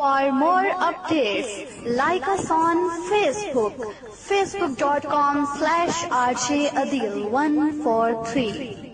For more updates, like us on Facebook, facebook.com/RJAdil143.